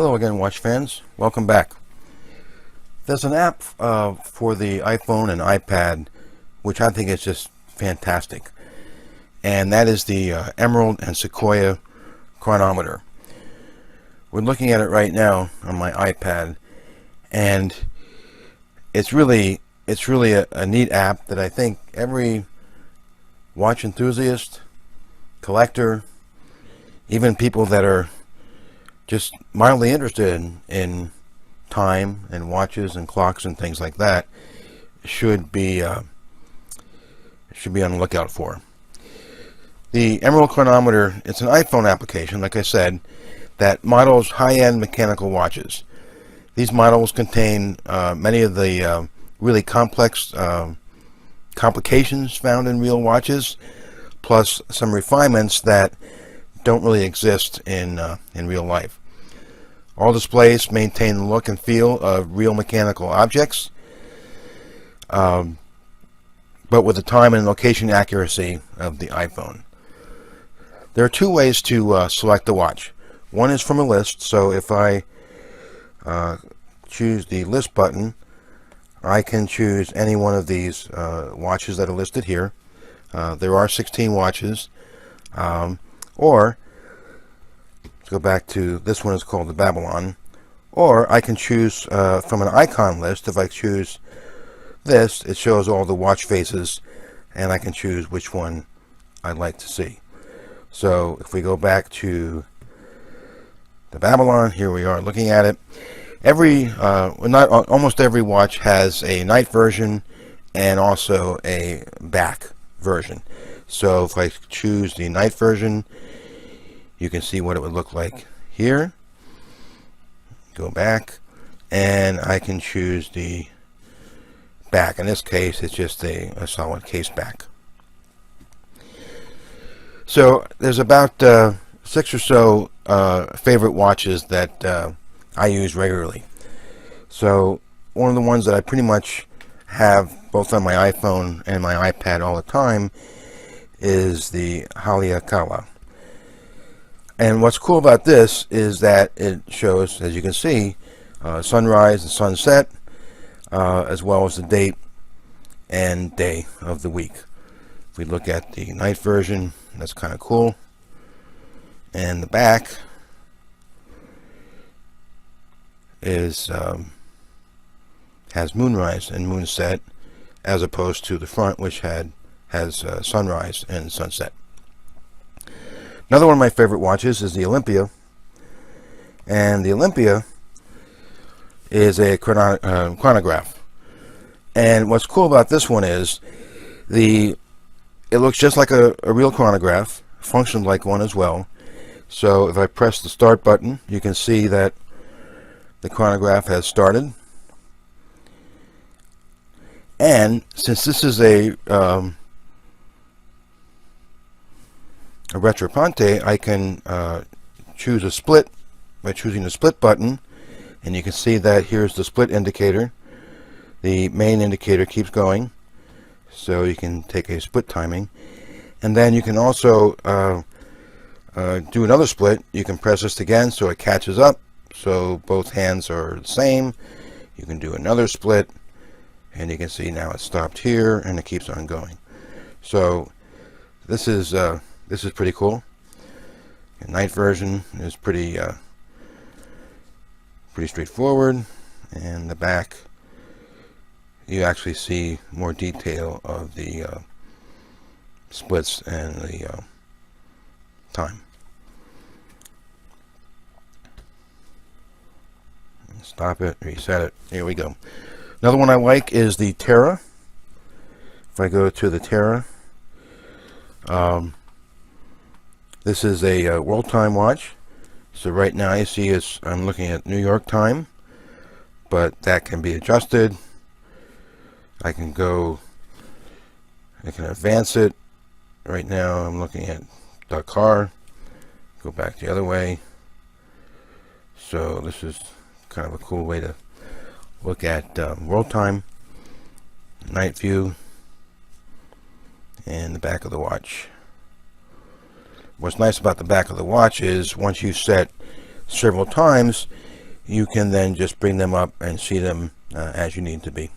Hello again, watch fans. Welcome back. There's an app for the iPhone and iPad which I think is just fantastic, and that is the Emerald and Sequoia Chronometer. We're looking at it right now on my iPad, and it's really a neat app that I think every watch enthusiast, collector, even people that are just mildly interested in time and watches and clocks and things like that should be on the lookout for. The Emerald Chronometer, it's an iPhone application, like I said, that models high-end mechanical watches. These models contain many of the really complex complications found in real watches, plus some refinements that don't really exist in real life. All displays maintain the look and feel of real mechanical objects, but with the time and location accuracy of the iPhone. There are two ways to select the watch. One is from a list, so if I choose the list button, I can choose any one of these watches that are listed here. There are 16 watches, or go back to this one, is called the Babylon, or I can choose from an icon list. If I choose this, it shows all the watch faces, and I can choose which one I'd like to see. So if we go back to the Babylon, here we are looking at it. Almost every watch has a night version and also a back version. So if I choose the night version, you can see what it would look like here. Go back, and I can choose the back. In this case, it's just a solid case back. So there's about 6 or so favorite watches that I use regularly. So one of the ones that I pretty much have both on my iPhone and my iPad all the time is the Haleakala. And what's cool about this is that it shows, as you can see, sunrise and sunset, as well as the date and day of the week. If we look at the night version, that's kind of cool. And the back is has moonrise and moonset, as opposed to the front, which has sunrise and sunset. Another one of my favorite watches is the Olympia, and the Olympia is a chronograph. And what's cool about this one is it looks just like a real chronograph, functions like one as well. So if I press the start button, you can see that the chronograph has started. And since this is a retropante, I can choose a split by choosing the split button, and you can see that here's the split indicator. The main indicator keeps going, so you can take a split timing, and then you can also do another split. You can press this again so it catches up, so both hands are the same. You can do another split, and you can see now it's stopped here and it keeps on going. So this is pretty cool. The night version is pretty straightforward, and the back, you actually see more detail of the splits and the time. Stop it, reset it. Here we go. Another one I like is the Terra. If I go to the Terra, this is a world time watch. So right now you see I'm looking at New York time, but that can be adjusted. I can advance it. Right now I'm looking at Dakar. Go back the other way. So this is kind of a cool way to look at world time, night view, and the back of the watch. What's nice about the back of the watch is once you set several times, you can then just bring them up and see them as you need to be.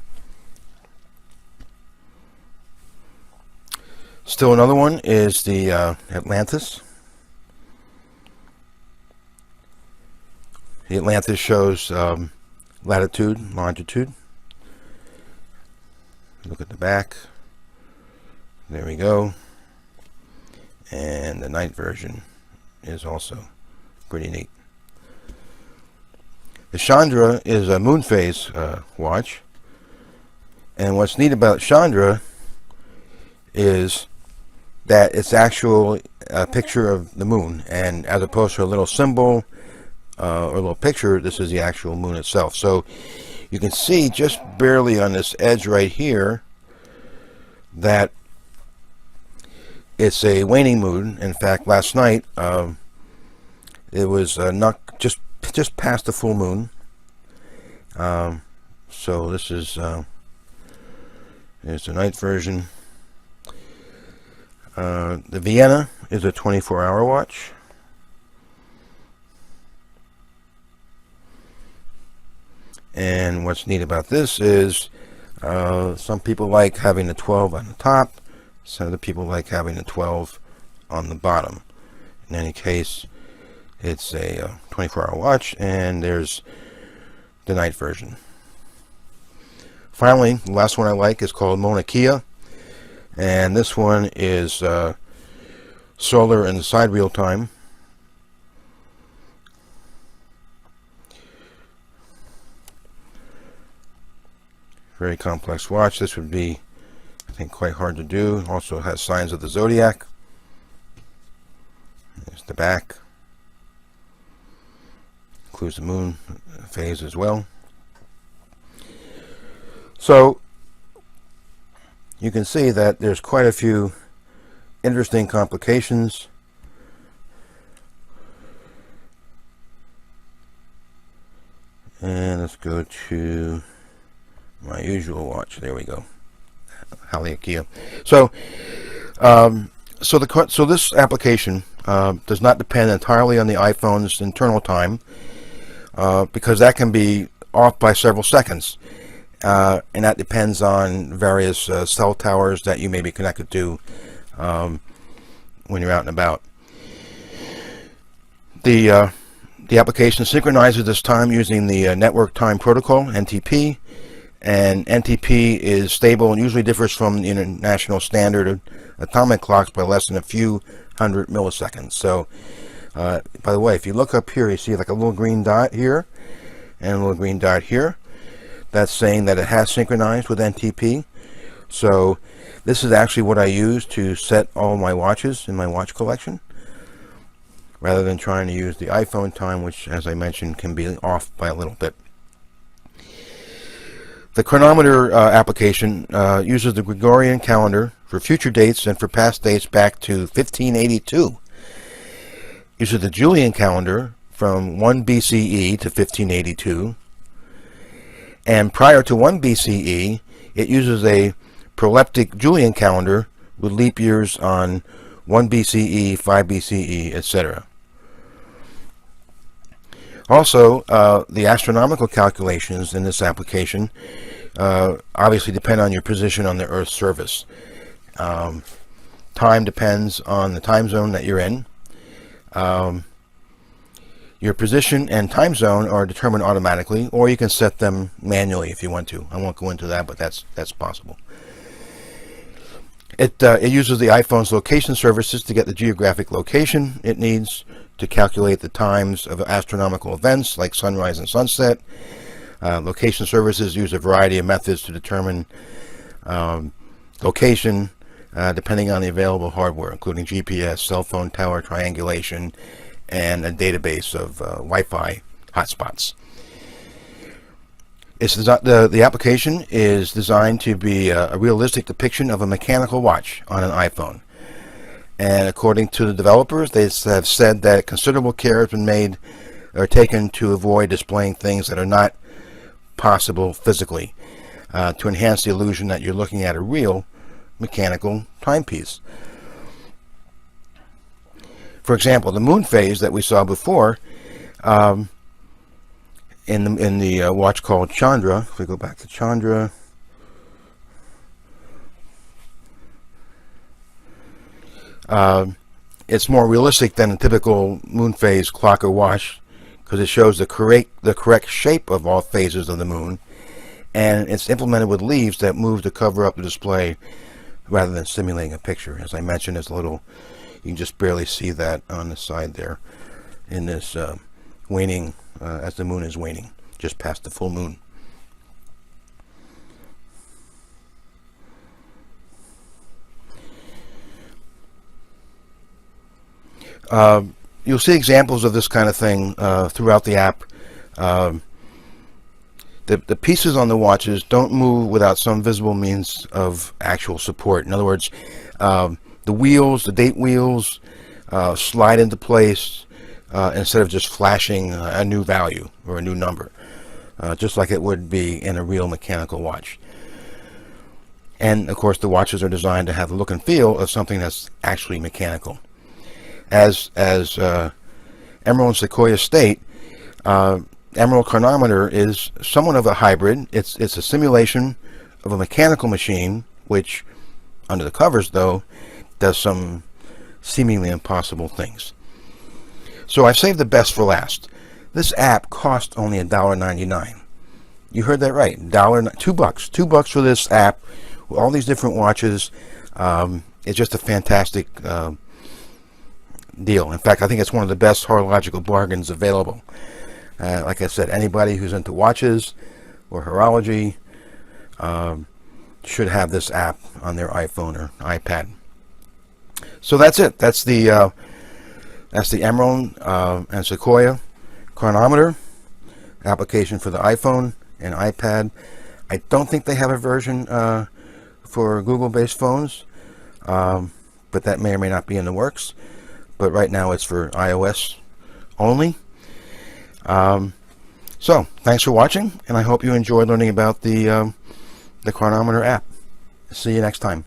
Still another one is the Atlantis. The Atlantis shows latitude, longitude. Look at the back. There we go. And the night version is also pretty neat. The Chandra is a moon phase watch. And what's neat about Chandra is that it's actually a picture of the moon. And as opposed to a little symbol or a little picture, this is the actual moon itself. So you can see just barely on this edge right here that it's a waning moon. In fact, last night it was not just past the full moon. So this is the night version. The Vienna is a 24-hour watch. And what's neat about this is some people like having the 12 on the top, some other people like having the 12 on the bottom. In any case, it's a 24-hour watch, and there's the night version. Finally, the last one I like is called Mauna Kea, and this one is solar and sidereal time. Very complex watch. This would be, I think, quite hard to do. Also has signs of the zodiac. There's the back. Includes the moon phase as well. So you can see that there's quite a few interesting complications. And let's go to my usual watch. There we go. Haleakea. So this application does not depend entirely on the iPhone's internal time, because that can be off by several seconds, and that depends on various cell towers that you may be connected to when you're out and about. The application synchronizes this time using the Network Time Protocol, NTP, and NTP is stable and usually differs from the international standard atomic clocks by less than a few hundred milliseconds. So, by the way, if you look up here, you see like a little green dot here and a little green dot here. That's saying that it has synchronized with NTP. So this is actually what I use to set all my watches in my watch collection, rather than trying to use the iPhone time, which, as I mentioned, can be off by a little bit. The Cronometer application uses the Gregorian calendar for future dates and for past dates back to 1582. Uses the Julian calendar from 1 BCE to 1582. And prior to 1 BCE, it uses a proleptic Julian calendar with leap years on 1 BCE, 5 BCE, etc. Also, the astronomical calculations in this application obviously depend on your position on the Earth's surface. Time depends on the time zone that you're in. Your position and time zone are determined automatically, or you can set them manually if you want to. I won't go into that, but that's possible. It uses the iPhone's location services to get the geographic location it needs to calculate the times of astronomical events like sunrise and sunset. Location services use a variety of methods to determine location depending on the available hardware, including GPS, cell phone tower triangulation, and a database of Wi-Fi hotspots. The application is designed to be a realistic depiction of a mechanical watch on an iPhone. And according to the developers, they have said that considerable care has been made or taken to avoid displaying things that are not possible physically, to enhance the illusion that you're looking at a real mechanical timepiece. For example, the moon phase that we saw before in the watch called Chandra. If we go back to Chandra, it's more realistic than a typical moon phase clock or watch, because it shows the correct shape of all phases of the moon, and it's implemented with leaves that move to cover up the display rather than simulating a picture. As I mentioned, there's a little, you can just barely see that on the side there in this waning, as the moon is waning, just past the full moon. You'll see examples of this kind of thing throughout the app. The pieces on the watches don't move without some visible means of actual support. In other words, the wheels, the date wheels, slide into place instead of just flashing a new value or a new number, just like it would be in a real mechanical watch. And of course, the watches are designed to have the look and feel of something that's actually mechanical. As Emerald and Sequoia state, Emerald Chronometer is somewhat of a hybrid. It's a simulation of a mechanical machine, which, under the covers though, does some seemingly impossible things. So I've saved the best for last. This app cost only $1.99. You heard that right, $2 for this app with all these different watches. It's just a fantastic deal. In fact, I think it's one of the best horological bargains available. Like I said, anybody who's into watches or horology should have this app on their iPhone or iPad. So that's it. That's the Emerald and Sequoia Chronometer application for the iPhone and iPad. I don't think they have a version for Google-based phones, but that may or may not be in the works. But right now it's for iOS only. So thanks for watching, and I hope you enjoyed learning about the Cronometer app. See you next time.